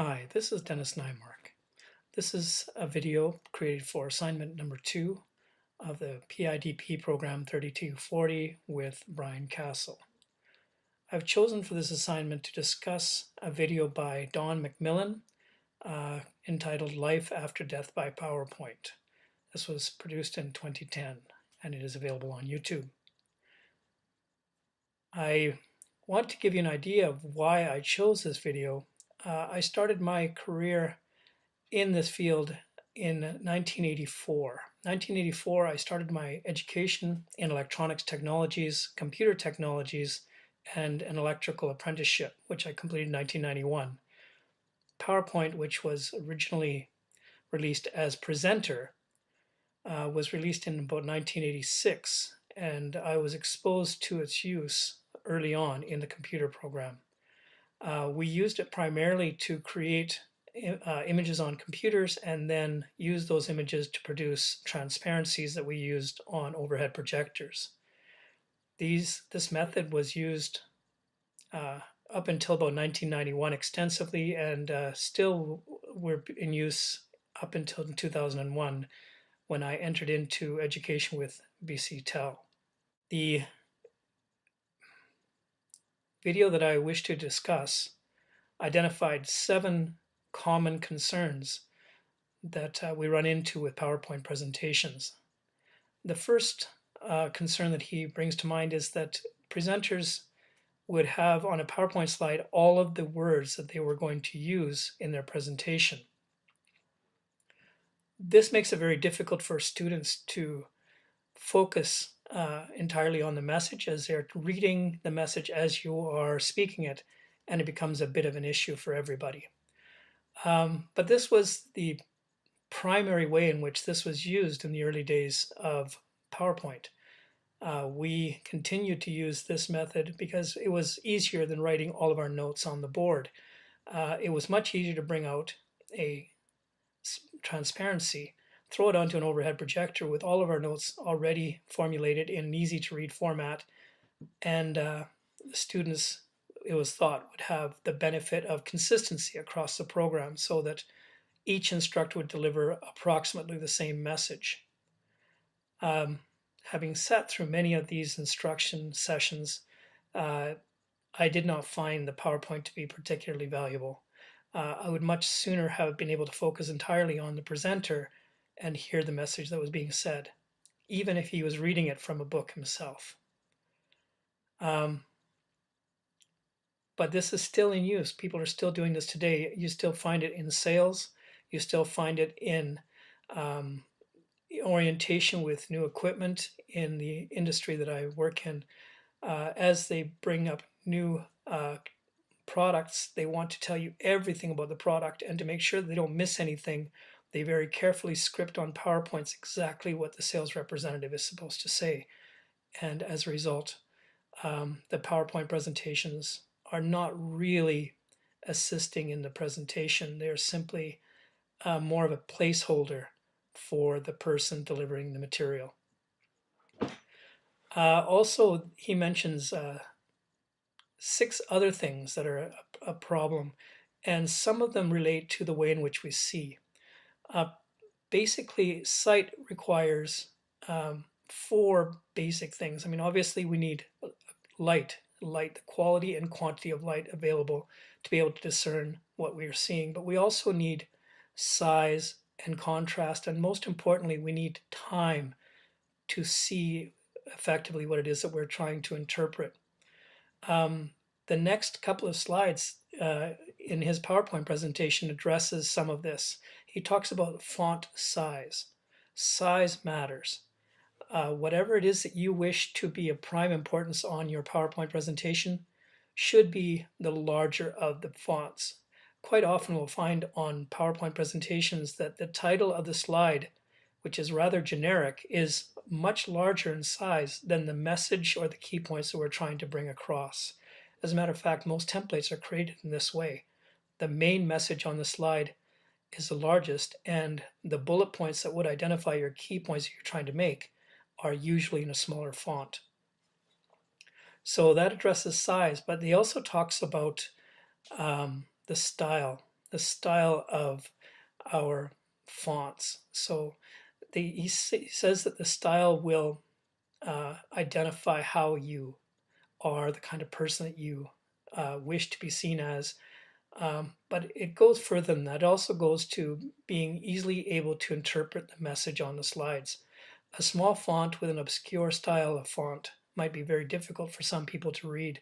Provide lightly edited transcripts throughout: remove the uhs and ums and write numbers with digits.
Hi, this is Dennis Nymark. This is a video created for assignment number 2 of the PIDP program 3240 with Brian Castle. I've chosen for this assignment to discuss a video by Don McMillan entitled Life After Death by PowerPoint. This was produced in 2010 and it is available on YouTube. I want to give you an idea of why I chose this video. I started my career in this field in 1984. 1984, I started my education in electronics technologies, computer technologies, and an electrical apprenticeship, which I completed in 1991. PowerPoint, which was originally released as Presenter, was released in about 1986, and I was exposed to its use early on in the computer program. We used it primarily to create images on computers and then use those images to produce transparencies that we used on overhead projectors. This method was used up until about 1991 extensively and still were in use up until 2001 when I entered into education with BC Tel. The video that I wish to discuss identified 7 common concerns that we run into with PowerPoint presentations. The first concern that he brings to mind is that presenters would have on a PowerPoint slide all of the words that they were going to use in their presentation. This makes it very difficult for students to focus entirely on the message as they're reading the message as you are speaking it, and it becomes a bit of an issue for everybody. But this was the primary way in which this was used in the early days of PowerPoint. We continued to use this method because it was easier than writing all of our notes on the board. It was much easier to bring out a transparency, throw it onto an overhead projector with all of our notes already formulated in an easy to read format, and the students, it was thought, would have the benefit of consistency across the program so that each instructor would deliver approximately the same message. Having sat through many of these instruction sessions, I did not find the PowerPoint to be particularly valuable. I would much sooner have been able to focus entirely on the presenter and hear the message that was being said, even if he was reading it from a book himself. But this is still in use. People are still doing this today. You still find it in sales. You still find it in orientation with new equipment in the industry that I work in. As they bring up new products, they want to tell you everything about the product, and to make sure that they don't miss anything, they very carefully script on PowerPoints exactly what the sales representative is supposed to say. And as a result, the PowerPoint presentations are not really assisting in the presentation. They're simply more of a placeholder for the person delivering the material. Also, he mentions 6 other things that are a problem, and some of them relate to the way in which we see. Basically, sight requires 4 basic things. I mean, obviously we need light, the quality and quantity of light available to be able to discern what we are seeing, but we also need size and contrast, and most importantly, we need time to see effectively what it is that we're trying to interpret. The next couple of slides in his PowerPoint presentation addresses some of this. He talks about font size. Size matters. Whatever it is that you wish to be of prime importance on your PowerPoint presentation should be the larger of the fonts. Quite often we'll find on PowerPoint presentations that the title of the slide, which is rather generic, is much larger in size than the message or the key points that we're trying to bring across. As a matter of fact, most templates are created in this way. The main message on the slide is the largest, and the bullet points that would identify your key points that you're trying to make are usually in a smaller font. So that addresses size, but he also talks about the style. the style of our fonts. So he says that the style will identify how you are, the kind of person that you wish to be seen as. But it goes further than that. It also goes to being easily able to interpret the message on the slides. A small font with an obscure style of font might be very difficult for some people to read.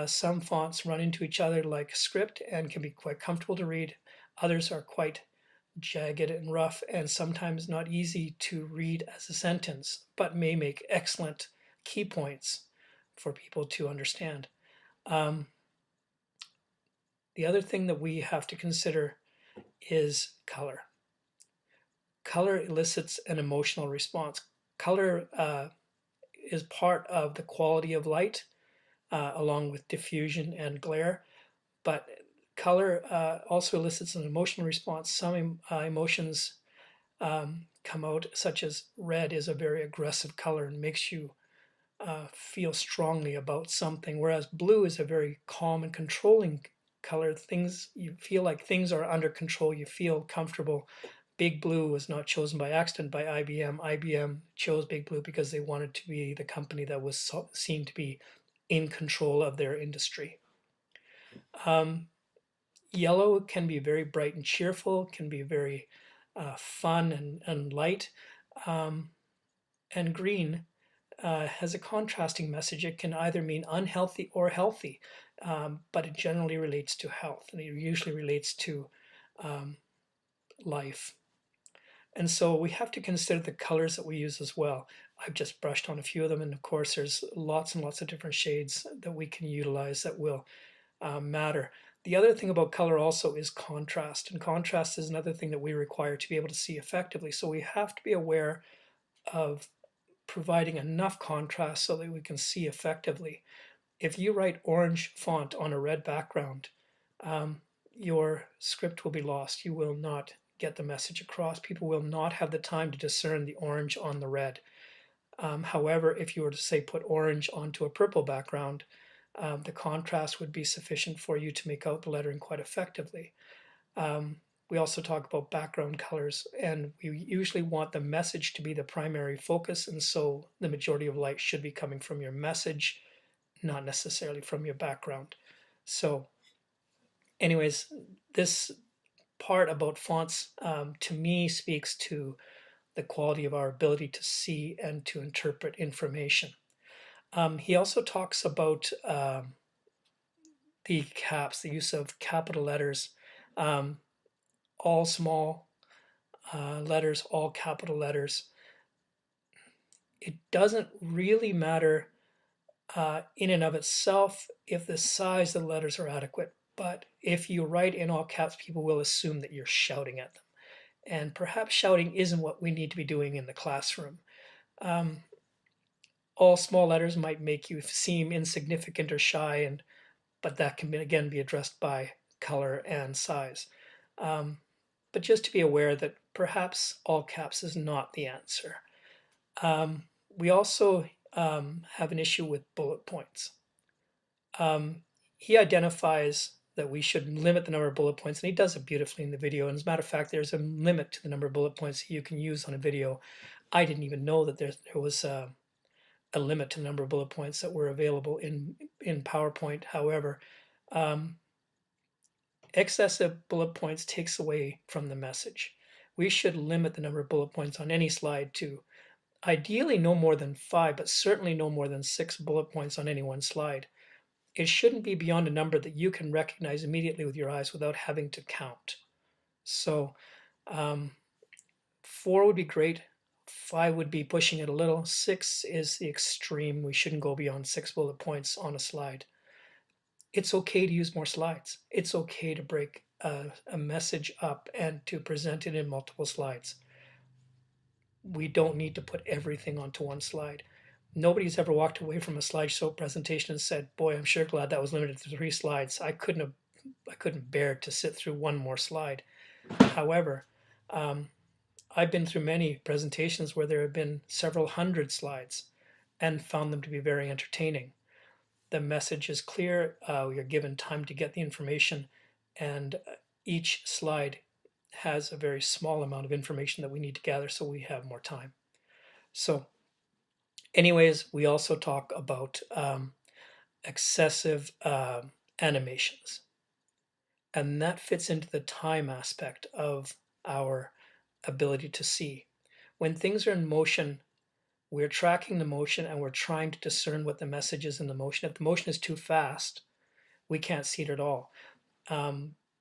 Some fonts run into each other like script and can be quite comfortable to read. Others are quite jagged and rough and sometimes not easy to read as a sentence, but may make excellent key points for people to understand. Um, the other thing that we have to consider is color. Color elicits an emotional response. Color is part of the quality of light, along with diffusion and glare, but color also elicits an emotional response. Some emotions come out, such as red is a very aggressive color and makes you feel strongly about something, whereas blue is a very calm and controlling color. Things, you feel like things are under control, you feel comfortable. Big Blue was not chosen by accident by IBM. IBM chose Big Blue because they wanted to be the company that was seen to be in control of their industry. Yellow can be very bright and cheerful, can be very fun and light. And green has a contrasting message. It can either mean unhealthy or healthy, but it generally relates to health, and it usually relates to life. And so we have to consider the colors that we use as well. I've just brushed on a few of them, and of course there's lots and lots of different shades that we can utilize that will matter. The other thing about color also is contrast, and contrast is another thing that we require to be able to see effectively. So we have to be aware of providing enough contrast so that we can see effectively. If you write orange font on a red background, your script will be lost. You will not get the message across. People will not have the time to discern the orange on the red. However, if you were to say put orange onto a purple background, the contrast would be sufficient for you to make out the lettering quite effectively. We also talk about background colors, and we usually want the message to be the primary focus, and so the majority of light should be coming from your message, not necessarily from your background. So anyways, this part about fonts to me speaks to the quality of our ability to see and to interpret information. He also talks about the caps, the use of capital letters, all small letters, all capital letters. It doesn't really matter in and of itself if the size of the letters are adequate, but if you write in all caps, people will assume that you're shouting at them. And perhaps shouting isn't what we need to be doing in the classroom. All small letters might make you seem insignificant or shy, but that can again be addressed by color and size. But just to be aware that perhaps all caps is not the answer. We also have an issue with bullet points. He identifies that we should limit the number of bullet points, and he does it beautifully in the video. And as a matter of fact, there's a limit to the number of bullet points you can use on a video. I didn't even know that there was a limit to the number of bullet points that were available in PowerPoint. However, excessive bullet points takes away from the message. We should limit the number of bullet points on any slide to ideally no more than 5, but certainly no more than 6 bullet points on any one slide. It shouldn't be beyond a number that you can recognize immediately with your eyes without having to count. So 4 would be great. 5 would be pushing it a little. 6 is the extreme. We shouldn't go beyond 6 bullet points on a slide. It's okay to use more slides. It's okay to break a message up and to present it in multiple slides. We don't need to put everything onto one slide. Nobody's ever walked away from a slideshow presentation and said, boy, I'm sure glad that was limited to 3 slides. I couldn't bear to sit through one more slide. However, I've been through many presentations where there have been several hundred slides and found them to be very entertaining. The message is clear, you're given time to get the information, and each slide has a very small amount of information that we need to gather so we have more time. So anyways, we also talk about excessive animations. And that fits into the time aspect of our ability to see. When things are in motion, we're tracking the motion and we're trying to discern what the message is in the motion. If the motion is too fast, we can't see it at all.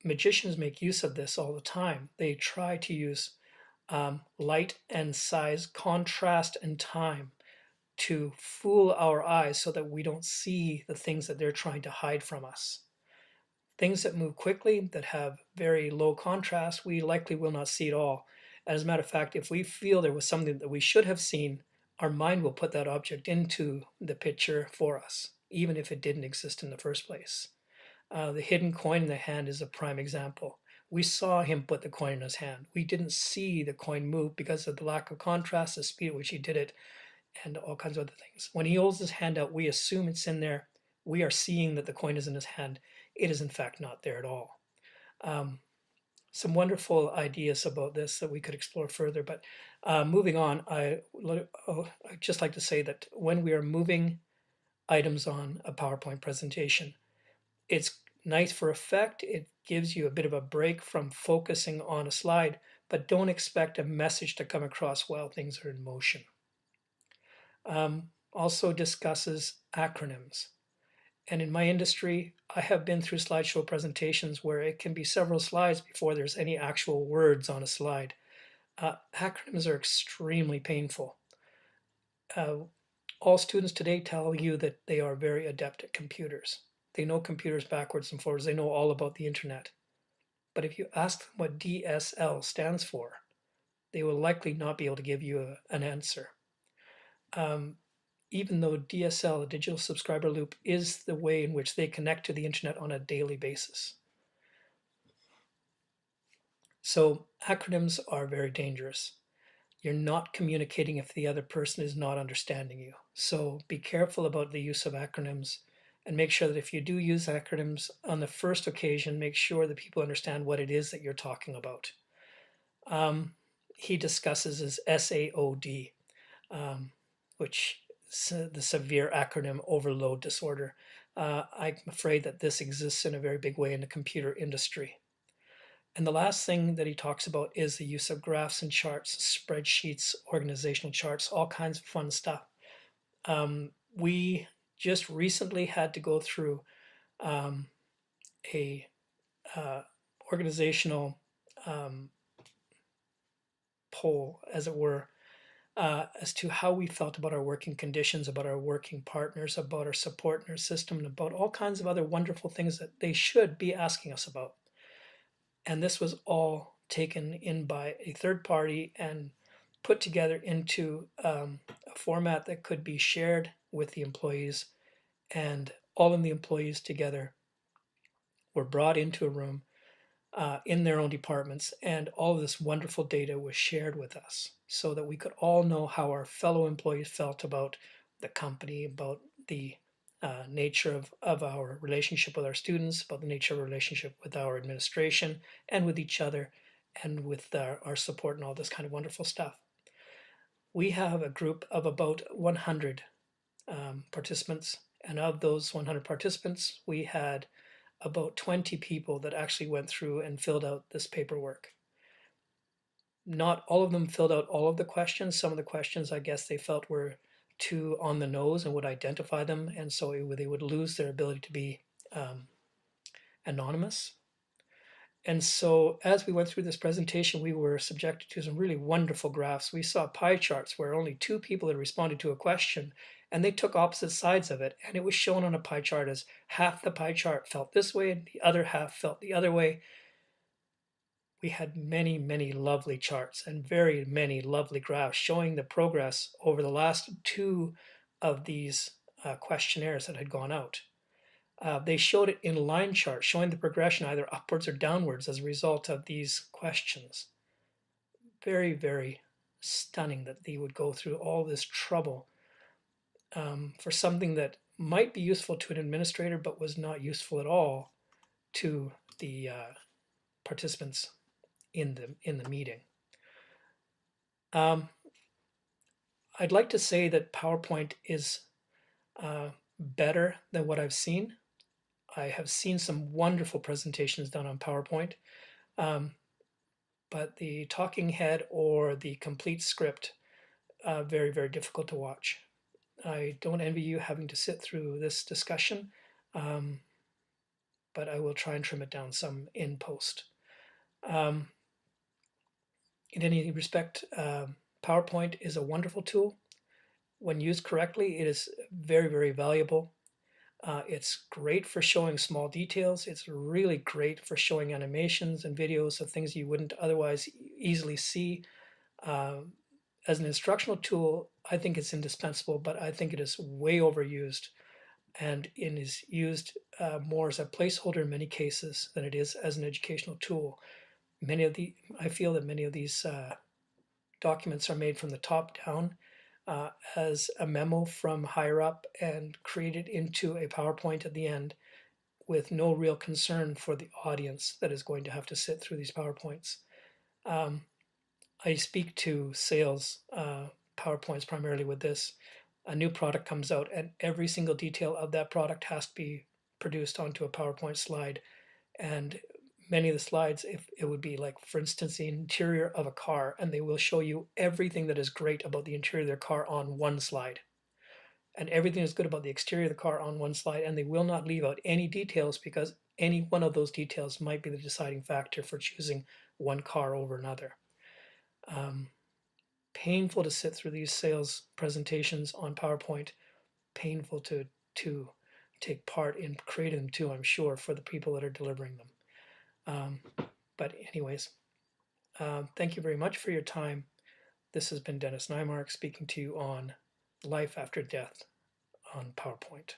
Magicians make use of this all the time. They try to use light and size, contrast and time to fool our eyes so that we don't see the things that they're trying to hide from us. Things that move quickly, that have very low contrast, we likely will not see at all. As a matter of fact, if we feel there was something that we should have seen, our mind will put that object into the picture for us, even if it didn't exist in the first place. The hidden coin in the hand is a prime example. We saw him put the coin in his hand. We didn't see the coin move because of the lack of contrast, the speed at which he did it, and all kinds of other things. When he holds his hand out, we assume it's in there. We are seeing that the coin is in his hand. It is in fact not there at all. Some wonderful ideas about this that we could explore further, but moving on, I'd just like to say that when we are moving items on a PowerPoint presentation, it's nice for effect. It gives you a bit of a break from focusing on a slide, but don't expect a message to come across while things are in motion. Also discusses acronyms. And in my industry, I have been through slideshow presentations where it can be several slides before there's any actual words on a slide. Acronyms are extremely painful. All students today tell you that they are very adept at computers. They know computers backwards and forwards. They know all about the internet. But if you ask them what DSL stands for, they will likely not be able to give you an answer. Even though DSL, the digital subscriber loop, is the way in which they connect to the internet on a daily basis. So acronyms are very dangerous. You're not communicating if the other person is not understanding you. So be careful about the use of acronyms, and make sure that if you do use acronyms on the first occasion, make sure that people understand what it is that you're talking about. He discusses as SAOD, which is the severe acronym overload disorder. I'm afraid that this exists in a very big way in the computer industry. And the last thing that he talks about is the use of graphs and charts, spreadsheets, organizational charts, all kinds of fun stuff. We just recently had to go through a organizational poll, as it were, as to how we felt about our working conditions, about our working partners, about our support in our system, and about all kinds of other wonderful things that they should be asking us about. And this was all taken in by a third party and put together into a format that could be shared with the employees, and all of the employees together were brought into a room in their own departments, and all of this wonderful data was shared with us so that we could all know how our fellow employees felt about the company, about the nature of our relationship with our students, about the nature of our relationship with our administration and with each other, and with our support and all this kind of wonderful stuff. We have a group of about 100 participants, and of those 100 participants, we had about 20 people that actually went through and filled out this paperwork. Not all of them filled out all of the questions. Some of the questions, I guess, they felt were too on the nose and would identify them, and so they would lose their ability to be anonymous. And so as we went through this presentation, we were subjected to some really wonderful graphs. We saw pie charts where only 2 people had responded to a question, and they took opposite sides of it, and it was shown on a pie chart as half the pie chart felt this way and the other half felt the other way. We had many, many lovely charts and very many lovely graphs showing the progress over the last 2 of these questionnaires that had gone out. They showed it in line charts, showing the progression either upwards or downwards as a result of these questions. Very, very stunning that they would go through all this trouble for something that might be useful to an administrator but was not useful at all to the participants in the meeting. Um, I'd like to say that PowerPoint is better than what I've seen. I have seen some wonderful presentations done on PowerPoint, um, but the talking head or the complete script, very, very difficult to watch. I don't envy you having to sit through this discussion, um, but I will try and trim it down some in post. Um, in any respect, PowerPoint is a wonderful tool. When used correctly, it is very, very valuable. It's great for showing small details. It's really great for showing animations and videos of things you wouldn't otherwise easily see. As an instructional tool, I think it's indispensable, but I think it is way overused, and it is used more as a placeholder in many cases than it is as an educational tool. I feel that many of these documents are made from the top down as a memo from higher up and created into a PowerPoint at the end with no real concern for the audience that is going to have to sit through these PowerPoints. I speak to sales PowerPoints primarily with this. A new product comes out and every single detail of that product has to be produced onto a PowerPoint slide. And many of the slides, if it would be like, for instance, the interior of a car, and they will show you everything that is great about the interior of their car on one slide. And everything is good about the exterior of the car on one slide, and they will not leave out any details because any one of those details might be the deciding factor for choosing one car over another. Painful to sit through these sales presentations on PowerPoint, painful to take part in creating them too, I'm sure, for the people that are delivering them. But anyways, thank you very much for your time. This has been Dennis Nymark speaking to you on life after death on PowerPoint.